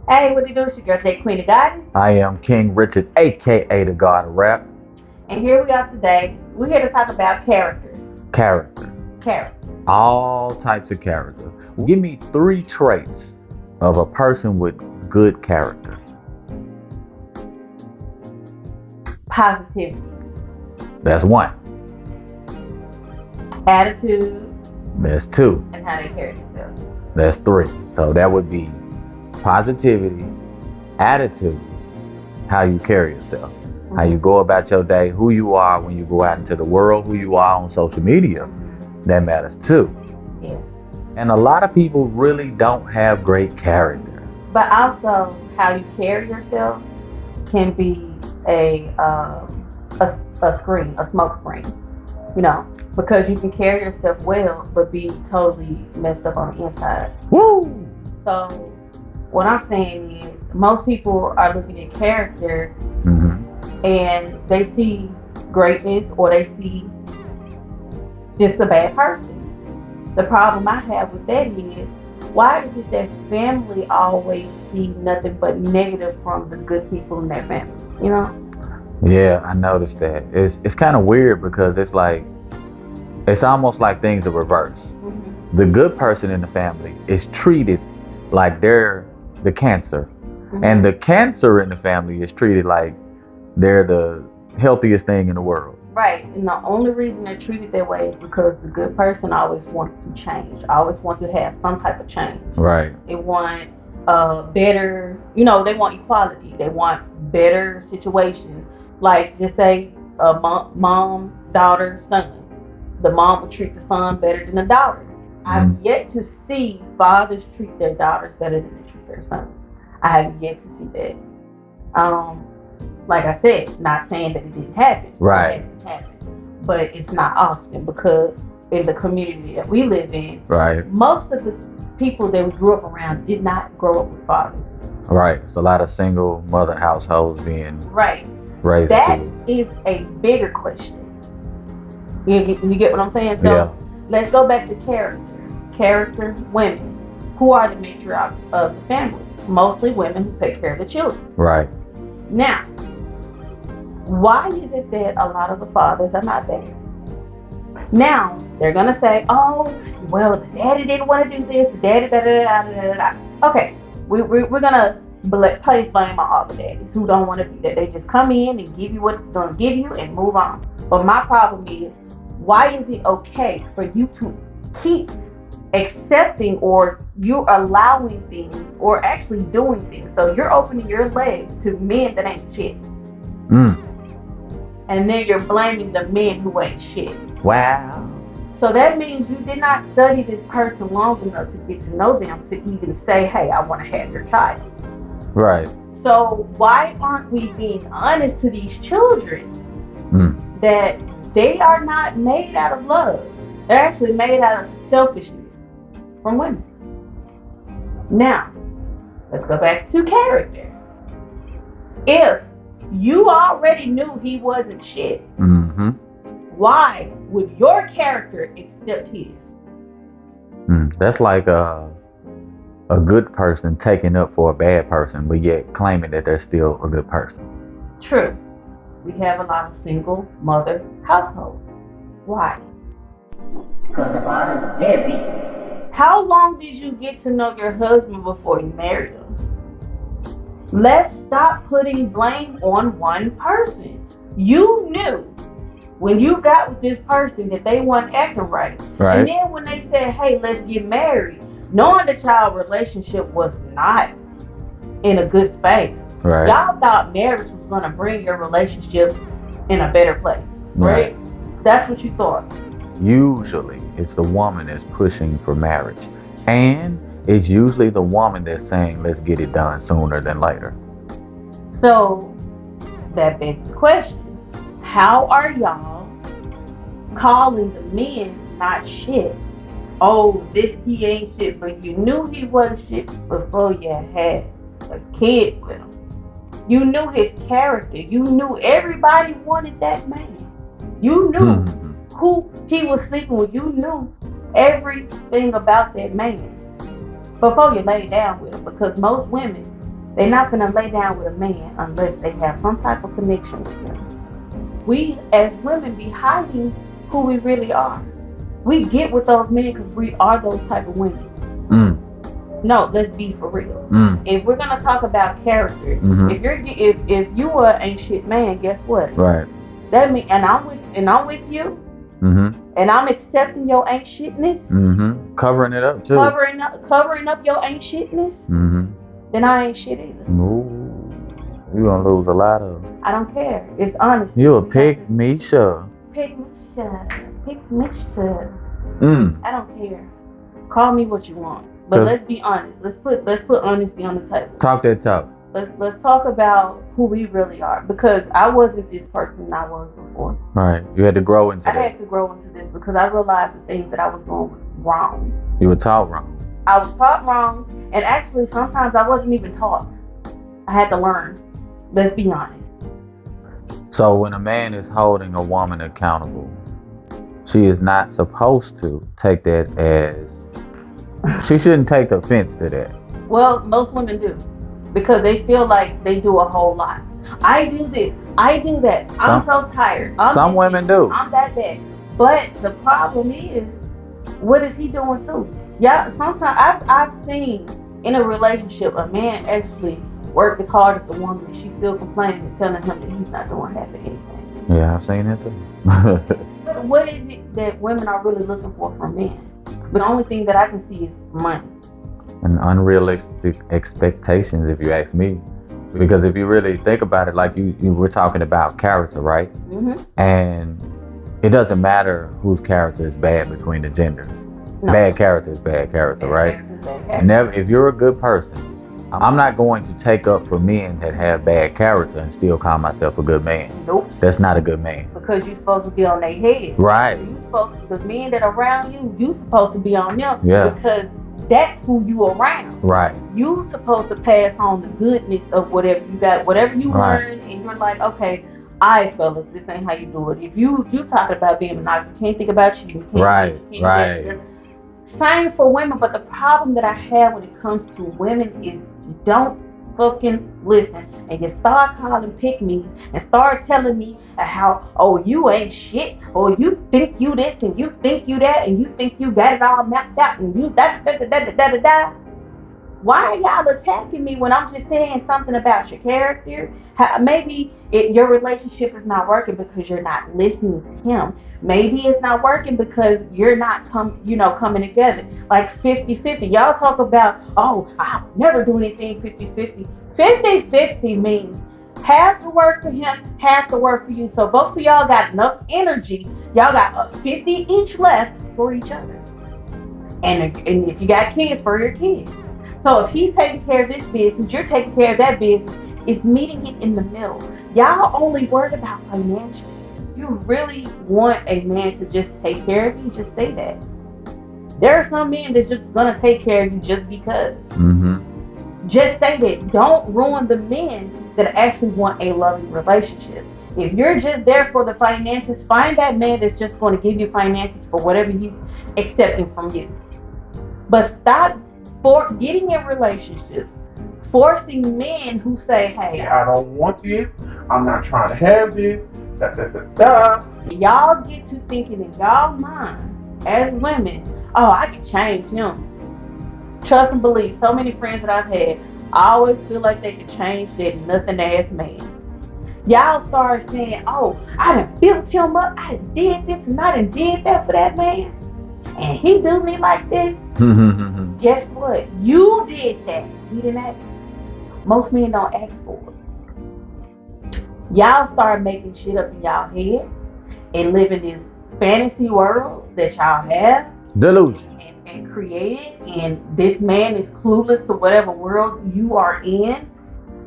Hey, what it do? It's your girl J Queen of God. I am King Richard, aka the God of Rap. And here we are today. We're here to talk about characters. Character. Character. All types of character. Give me 3 traits of a person with good character. Positivity. That's 1. Attitude. That's 2. And how they carry themselves. That's 3. So that would be positivity, attitude, how you carry yourself, how you go about your day, who you are when you go out into the world, who you are on social media. That matters too. Yeah. And a lot of people really don't have great character. But also, how you carry yourself can be a screen, a smoke screen. You know, because you can carry yourself well, but be totally messed up on the inside. Woo! So, what I'm saying is, most people are looking at character and they see greatness or they see just a bad person. The problem I have with that is, why is it that family always see nothing but negative from the good people in their family? You know? Yeah, I noticed that. It's kind of weird because it's like, it's almost like things are reversed. The good person in the family is treated like they're the cancer. And the cancer in the family is treated like they're the healthiest thing in the world. Right. And the only reason they're treated that way is because the good person always wants to change, always want to have some type of change. Right. They want better, they want equality. They want better situations. Like, just say a mom, daughter, son. The mom will treat the son better than the daughter. I've yet to see fathers treat their daughters better than they treat their sons. I have yet to see that. Like I said, not saying that it didn't happen. Right. It didn't happen. But it's not often because in the community that we live in, right, most of the people that we grew up around did not grow up with fathers. Right. It's a lot of single mother households being right. raised. That is a bigger question. You get what I'm saying? So yeah. Let's go back to character. Character, women. Who are the matriarchs of the family? Mostly women who take care of the children. Right. Now, why is it that a lot of the fathers are not there? Now, they're going to say, oh, well, the daddy didn't want to do this, the daddy da-da-da-da-da-da. Okay, we're going to place blame on all the daddies who don't want to do that. They just come in and give you what it's going to give you and move on. But my problem is, why is it okay for you to keep accepting or you're allowing things or actually doing things? So you're opening your legs to men that ain't shit. And then you're blaming the men who ain't shit. Wow. So that means you did not study this person long enough to get to know them to even say, hey, I want to have your child. Right. So why aren't we being honest to these children that they are not made out of love? They're actually made out of selfishness from women. Now, let's go back to character. If you already knew he wasn't shit, why would your character accept his? That's like a good person taking up for a bad person, but yet claiming that they're still a good person. True. We have a lot of single mother households. Why? Because the fathers are deadbeats. How long did you get to know your husband before you married him? Let's stop putting blame on one person. You knew when you got with this person that they weren't acting right. And then when they said, hey, let's get married, knowing that y'all relationship was not in a good space. Right. Y'all thought marriage was going to bring your relationship in a better place. Right? That's what you thought. Usually, it's the woman that's pushing for marriage. And it's usually the woman that's saying, let's get it done sooner than later. So, that begs the question. How are y'all calling the men not shit? Oh, he ain't shit, but you knew he wasn't shit before you had a kid with him. You knew his character. You knew everybody wanted that man. You knew who he was sleeping with. You knew everything about that man before you lay down with him. Because most women They're not gonna lay down with a man unless they have some type of connection with him. We as women be hiding who we really are. We get with those men because we are those type of women. No, let's be for real. If we're gonna talk about character, if you are ain't shit man, guess what? Right. That mean, and I'm with you, and I'm accepting your ain't shitness. Covering it up too. Covering up your ain't shitness. Then I ain't shit either. Ooh, you gonna lose a lot of. I don't care. It's honest. You a pick me sure. Pick me sure. Pick me sure. I don't care. Call me what you want. But let's be honest. Let's put honesty on the table. Talk that talk. Let's talk about who we really are, because I wasn't this person I was before. Right. You had to grow into that. I had to grow into this because I realized the things that I was doing was wrong. You were taught wrong. I was taught wrong, and actually sometimes I wasn't even taught. I had to learn. Let's be honest. So when a man is holding a woman accountable, she is not supposed to take that as. She shouldn't take offense to that. Well, most women do, because they feel like they do a whole lot. I do this, I do that. I'm so tired. Some women do. I'm that bad. But the problem is, what is he doing too? Yeah, sometimes I've seen in a relationship a man actually work as hard as the woman, and she's still complaining and telling him that he's not doing half of anything. Yeah, I've seen it too. What is it that women are really looking for from men? But the only thing that I can see is money. And unrealistic expectations, if you ask me. Because if you really think about it, like you were talking about character, right? And it doesn't matter whose character is bad between the genders. No. Bad character is bad character, right? And if you're a good person, I'm not going to take up for men that have bad character and still call myself a good man. Nope. That's not a good man. Because you're supposed to be on their head. Right. The men that are around you supposed to be on them. Yeah. Because that's who you around. Right. You supposed to pass on the goodness of whatever you got, whatever you learn, and you're like, okay, fellas, this ain't how you do it. If you talking about being monogamous, you can't think about you. You can't right. Same for women, but the problem that I have when it comes to women is you don't fucking listen, and you start calling pick me and start telling me how, oh, you ain't shit, or you think you this and you think you that, and you think you got it all mapped out, and you da. Why are y'all attacking me when I'm just saying something about your character? Maybe your relationship is not working because you're not listening to him. Maybe it's not working because you're not coming together like 50-50. Y'all talk about, oh, I'll never do anything 50-50. 50-50 means half the work for him, half the work for you. So both of y'all got enough energy. Y'all got 50 each left for each other. And if you got kids, for your kids. So if he's taking care of this business, you're taking care of that business. It's meeting it in the middle. Y'all only worried about financial. You really want a man to just take care of you, just say that. There are some men that's just gonna take care of you just because. Just say that. Don't ruin the men that actually want a loving relationship. If you're just there for the finances, find that man that's just going to give you finances for whatever he's accepting from you. But stop getting in relationships, forcing men who say, hey, I don't want this, I'm not trying to have this, Y'all get to thinking in y'all mind as women, oh, I can change him. Trust and believe, so many friends that I've had, I always feel like they can change that nothing ass man. Y'all start saying, oh, I done built him up, I done did this and I done did that for that man, and he do me like this. Guess what? You did that. He didn't ask. Most men don't ask for it. Y'all start making shit up in y'all head and live in this fantasy world that y'all have. Delusion. And created, and this man is clueless to whatever world you are in.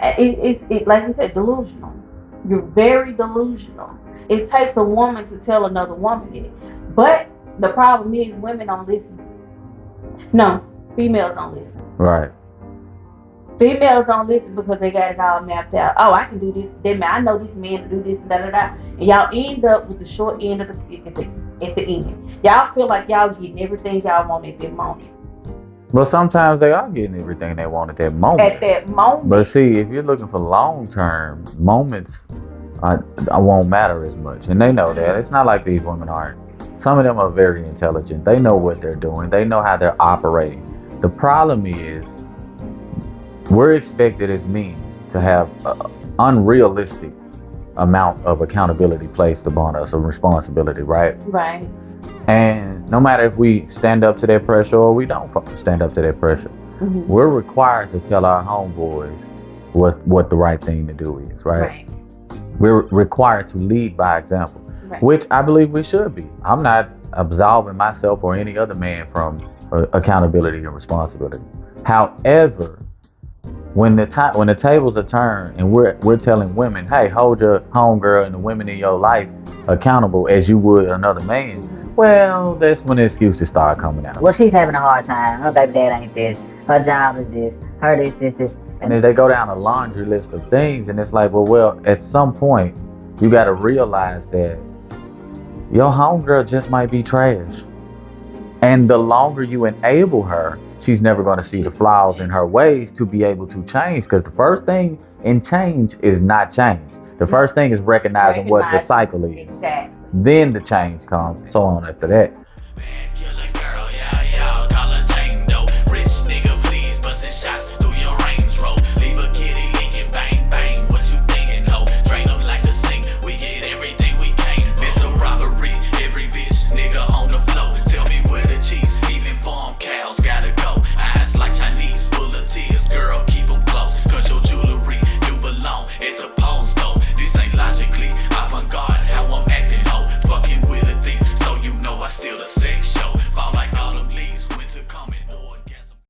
It's like you said, delusional. You're very delusional. It takes a woman to tell another woman it. But the problem is women don't listen. No, females don't listen. Right. Females don't listen because they got it all mapped out. Oh, I can do this. I know this man to do this, And y'all end up with the short end of the stick at the end. Y'all feel like y'all getting everything y'all want at that moment. Well, sometimes they are getting everything they want at that moment. at that moment. But see, if you're looking for long term, moments won't matter as much. And they know that. It's not like these women aren't. Some of them are very intelligent. They know what they're doing, they know how they're operating. The problem is, we're expected as men to have an unrealistic amount of accountability placed upon us, of responsibility, right? Right. And no matter if we stand up to that pressure or we don't stand up to that pressure, Mhm. we're required to tell our homeboys what the right thing to do is, right? Right. We're required to lead by example, Right. which I believe we should be. I'm not absolving myself or any other man from accountability and responsibility. However, when the tables are turned and we're telling women, hey, hold your homegirl and the women in your life accountable as you would another man, well, that's when the excuses start coming out. Well, she's having a hard time. Her baby dad ain't this. Her job is this. Her this. And then they go down a laundry list of things, and it's like, well, at some point, you got to realize that your homegirl just might be trash. And the longer you enable her, she's never going to see the flaws in her ways to be able to change. Because the first thing in change is not change. The first thing is recognizing what the cycle is. Exactly. Then the change comes, so on after that.